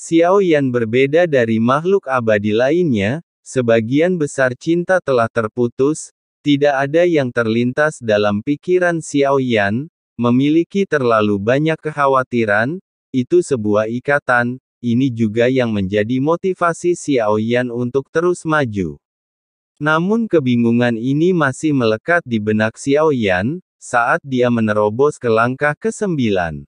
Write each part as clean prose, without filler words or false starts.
Xiao Yan berbeda dari makhluk abadi lainnya, sebagian besar cinta telah terputus, tidak ada yang terlintas dalam pikiran Xiao Yan, memiliki terlalu banyak kekhawatiran, itu sebuah ikatan, ini juga yang menjadi motivasi Xiao Yan untuk terus maju. Namun kebingungan ini masih melekat di benak Xiao Yan, saat dia menerobos ke langkah ke-9.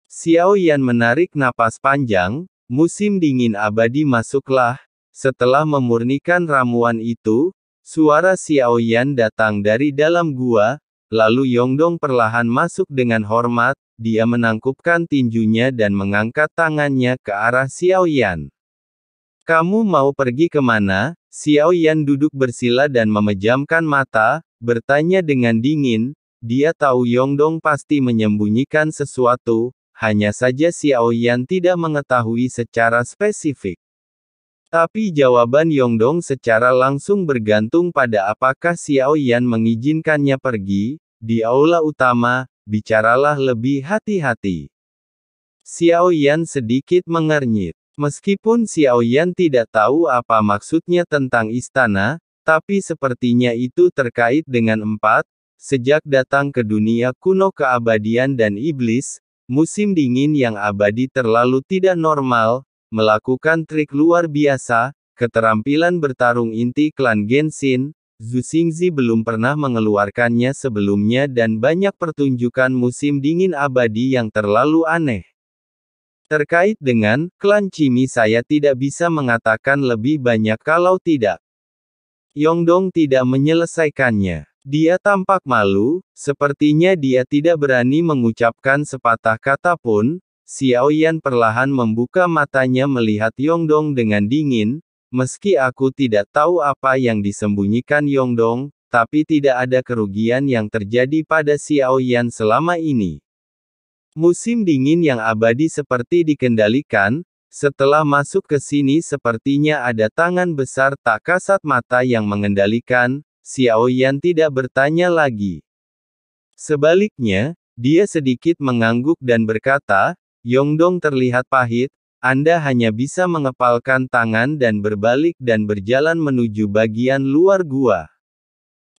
Xiao Yan menarik napas panjang, musim dingin abadi masuklah, setelah memurnikan ramuan itu, suara Xiao Yan datang dari dalam gua, lalu Yongdong perlahan masuk dengan hormat, dia menangkupkan tinjunya dan mengangkat tangannya ke arah Xiao Yan. Kamu mau pergi kemana? Xiao Yan duduk bersila dan memejamkan mata, bertanya dengan dingin, dia tahu Yongdong pasti menyembunyikan sesuatu, hanya saja Xiao Yan tidak mengetahui secara spesifik. Tapi jawaban Yongdong secara langsung bergantung pada apakah Xiao Yan mengizinkannya pergi. Di aula utama, bicaralah lebih hati-hati. Xiao Yan sedikit mengernyit. Meskipun Xiao Yan tidak tahu apa maksudnya tentang istana, tapi sepertinya itu terkait dengan 4, sejak datang ke dunia kuno keabadian dan iblis, musim dingin yang abadi terlalu tidak normal, melakukan trik luar biasa, keterampilan bertarung inti klan Genshin, Zhu Xingzi belum pernah mengeluarkannya sebelumnya dan banyak pertunjukan musim dingin abadi yang terlalu aneh. Terkait dengan klan Cimi saya tidak bisa mengatakan lebih banyak kalau tidak. Yongdong tidak menyelesaikannya. Dia tampak malu, sepertinya dia tidak berani mengucapkan sepatah kata pun. Xiao Yan perlahan membuka matanya melihat Yongdong dengan dingin, meski aku tidak tahu apa yang disembunyikan Yongdong, tapi tidak ada kerugian yang terjadi pada Xiao Yan selama ini. Musim dingin yang abadi seperti dikendalikan, setelah masuk ke sini sepertinya ada tangan besar tak kasat mata yang mengendalikan. Xiao Yan tidak bertanya lagi. Sebaliknya, dia sedikit mengangguk dan berkata, Yongdong terlihat pahit, Anda hanya bisa mengepalkan tangan dan berbalik dan berjalan menuju bagian luar gua.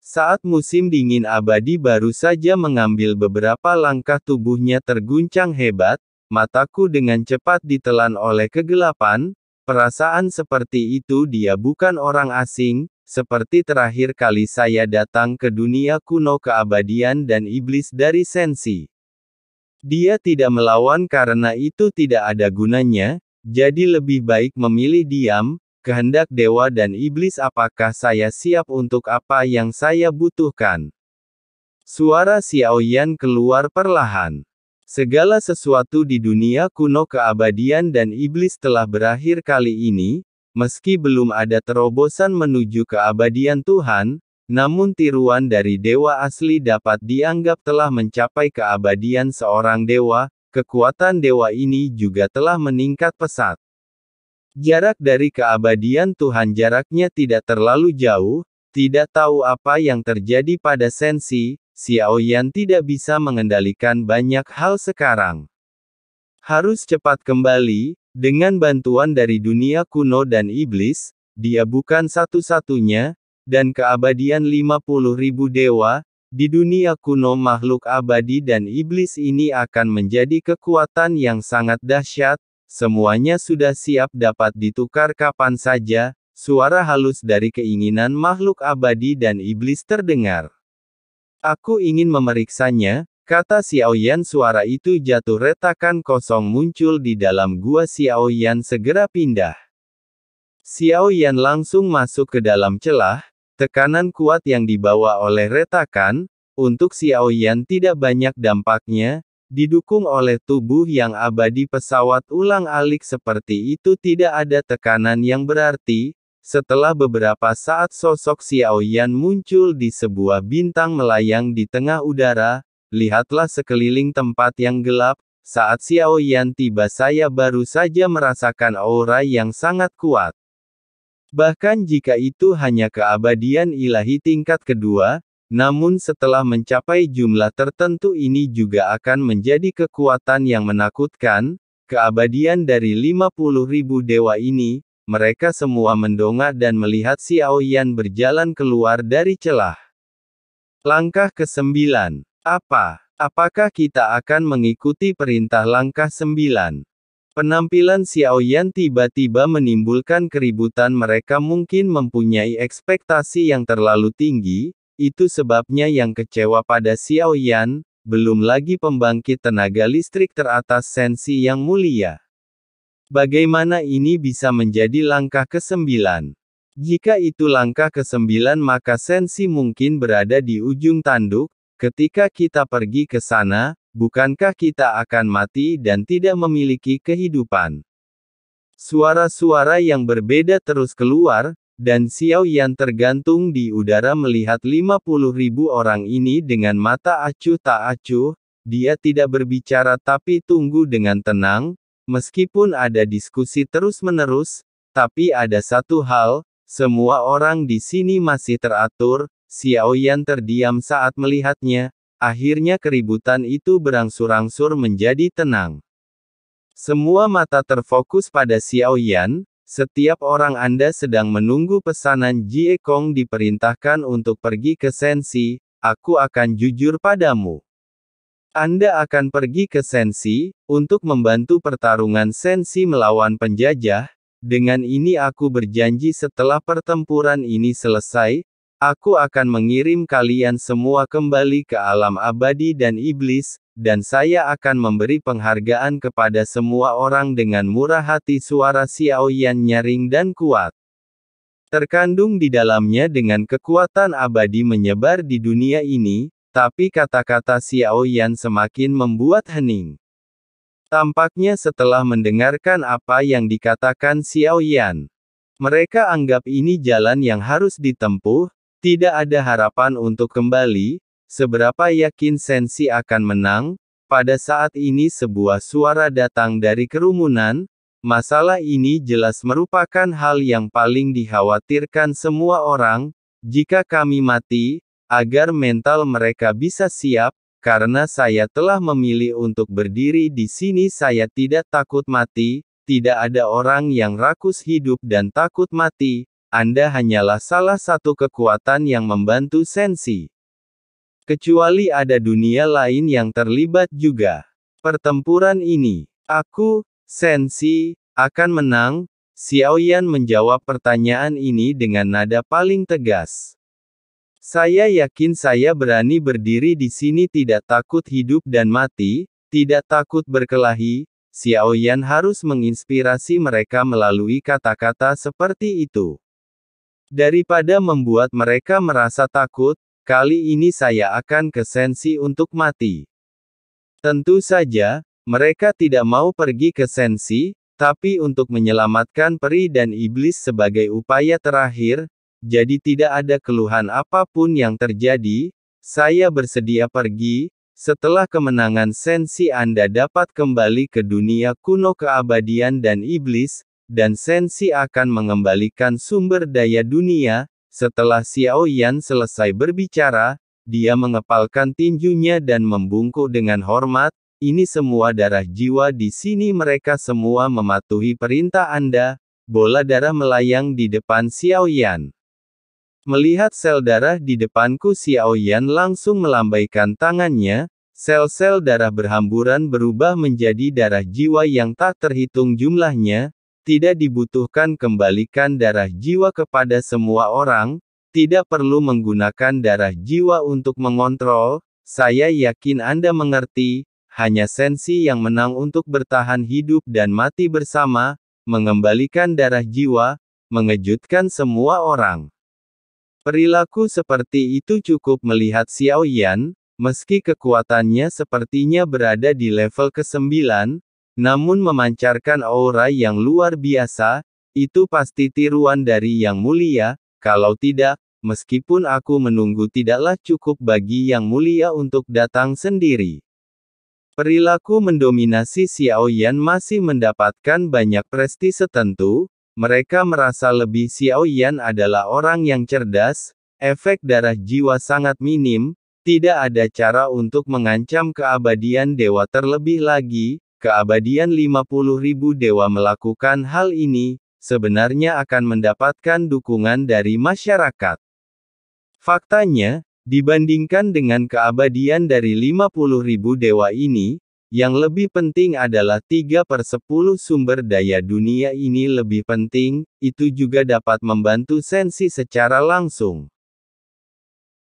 Saat musim dingin abadi baru saja mengambil beberapa langkah tubuhnya terguncang hebat, mataku dengan cepat ditelan oleh kegelapan, perasaan seperti itu dia bukan orang asing, seperti terakhir kali saya datang ke dunia kuno keabadian dan iblis dari Sensi. Dia tidak melawan karena itu tidak ada gunanya, jadi lebih baik memilih diam, kehendak dewa dan iblis apakah saya siap untuk apa yang saya butuhkan. Suara Xiao Yan keluar perlahan. Segala sesuatu di dunia kuno keabadian dan iblis telah berakhir kali ini. Meski belum ada terobosan menuju keabadian Tuhan, namun tiruan dari dewa asli dapat dianggap telah mencapai keabadian seorang dewa, kekuatan dewa ini juga telah meningkat pesat. Jarak dari keabadian Tuhan jaraknya tidak terlalu jauh, tidak tahu apa yang terjadi pada Sensi, Xiao Yan tidak bisa mengendalikan banyak hal sekarang. Harus cepat kembali. Dengan bantuan dari dunia kuno dan iblis, dia bukan satu-satunya, dan keabadian 50.000 dewa, di dunia kuno makhluk abadi dan iblis ini akan menjadi kekuatan yang sangat dahsyat, semuanya sudah siap dapat ditukar kapan saja, suara halus dari keinginan makhluk abadi dan iblis terdengar. Aku ingin memeriksanya. Kata Xiao Yan suara itu jatuh retakan kosong muncul di dalam gua Xiao Yan segera pindah. Xiao Yan langsung masuk ke dalam celah, tekanan kuat yang dibawa oleh retakan, untuk Xiao Yan tidak banyak dampaknya, didukung oleh tubuh yang abadi pesawat ulang-alik seperti itu tidak ada tekanan yang berarti, setelah beberapa saat sosok Xiao Yan muncul di sebuah bintang melayang di tengah udara. Lihatlah sekeliling tempat yang gelap, saat Xiao Yan tiba saya baru saja merasakan aura yang sangat kuat. Bahkan jika itu hanya keabadian ilahi tingkat kedua, namun setelah mencapai jumlah tertentu ini juga akan menjadi kekuatan yang menakutkan, keabadian dari 50.000 dewa ini, mereka semua mendongak dan melihat Xiao Yan berjalan keluar dari celah. Langkah ke-9. Apakah kita akan mengikuti perintah langkah 9? Penampilan Xiao Yan tiba-tiba menimbulkan keributan. Mereka mungkin mempunyai ekspektasi yang terlalu tinggi, itu sebabnya yang kecewa pada Xiao Yan, belum lagi pembangkit tenaga listrik teratas Sensi yang mulia. Bagaimana ini bisa menjadi langkah ke-9? Jika itu langkah ke-9 maka Sensi mungkin berada di ujung tanduk. Ketika kita pergi ke sana, bukankah kita akan mati dan tidak memiliki kehidupan? Suara-suara yang berbeda terus keluar, dan Xiao Yan tergantung di udara melihat 50.000 orang ini dengan mata acuh tak acuh. Dia tidak berbicara tapi tunggu dengan tenang, meskipun ada diskusi terus-menerus, tapi ada satu hal, semua orang di sini masih teratur. Xiao Yan terdiam saat melihatnya, akhirnya keributan itu berangsur-angsur menjadi tenang. Semua mata terfokus pada Xiao Yan, setiap orang Anda sedang menunggu pesanan Jie Kong diperintahkan untuk pergi ke Sensi, aku akan jujur padamu. Anda akan pergi ke Sensi, untuk membantu pertarungan Sensi melawan penjajah, dengan ini aku berjanji setelah pertempuran ini selesai, aku akan mengirim kalian semua kembali ke alam abadi dan iblis, dan saya akan memberi penghargaan kepada semua orang dengan murah hati. Suara Xiao Yan nyaring dan kuat. Terkandung di dalamnya dengan kekuatan abadi menyebar di dunia ini, tapi kata-kata Xiao Yan semakin membuat hening. Tampaknya setelah mendengarkan apa yang dikatakan Xiao Yan, mereka anggap ini jalan yang harus ditempuh. Tidak ada harapan untuk kembali. Seberapa yakin Sensi akan menang? Pada saat ini sebuah suara datang dari kerumunan. Masalah ini jelas merupakan hal yang paling dikhawatirkan semua orang. Jika kami mati, agar mental mereka bisa siap, karena saya telah memilih untuk berdiri di sini. Saya tidak takut mati. Tidak ada orang yang rakus hidup dan takut mati. Anda hanyalah salah satu kekuatan yang membantu Sensi. Kecuali ada dunia lain yang terlibat juga. Pertempuran ini, aku, Sensi, akan menang. Xiao Yan menjawab pertanyaan ini dengan nada paling tegas. Saya yakin saya berani berdiri di sini tidak takut hidup dan mati, tidak takut berkelahi. Xiao Yan harus menginspirasi mereka melalui kata-kata seperti itu. Daripada membuat mereka merasa takut, kali ini saya akan ke Sensi untuk mati. Tentu saja, mereka tidak mau pergi ke Sensi, tapi untuk menyelamatkan peri dan iblis sebagai upaya terakhir, jadi tidak ada keluhan apapun yang terjadi, saya bersedia pergi. Setelah kemenangan Sensi Anda dapat kembali ke dunia kuno keabadian dan iblis, dan Sensi akan mengembalikan sumber daya dunia. Setelah Xiao Yan selesai berbicara, dia mengepalkan tinjunya dan membungkuk dengan hormat. Ini semua darah jiwa di sini. Mereka semua mematuhi perintah Anda. Bola darah melayang di depan Xiao Yan. Melihat sel darah di depanku, Xiao Yan langsung melambaikan tangannya. Sel-sel darah berhamburan berubah menjadi darah jiwa yang tak terhitung jumlahnya. Tidak dibutuhkan kembalikan darah jiwa kepada semua orang, tidak perlu menggunakan darah jiwa untuk mengontrol, saya yakin Anda mengerti, hanya Sensi yang menang untuk bertahan hidup dan mati bersama, mengembalikan darah jiwa, mengejutkan semua orang. Perilaku seperti itu cukup melihat Xiao Yan, meski kekuatannya sepertinya berada di level ke-9, namun memancarkan aura yang luar biasa, itu pasti tiruan dari Yang Mulia, kalau tidak, meskipun aku menunggu tidaklah cukup bagi Yang Mulia untuk datang sendiri. Perilaku mendominasi Xiao Yan masih mendapatkan banyak prestise tentu, mereka merasa lebih. Xiao Yan adalah orang yang cerdas, efek darah jiwa sangat minim, tidak ada cara untuk mengancam keabadian dewa terlebih lagi. keabadian 50.000 dewa melakukan hal ini, sebenarnya akan mendapatkan dukungan dari masyarakat. Faktanya, dibandingkan dengan keabadian dari 50.000 dewa ini, yang lebih penting adalah 3/10 sumber daya dunia ini lebih penting, itu juga dapat membantu Sensi secara langsung.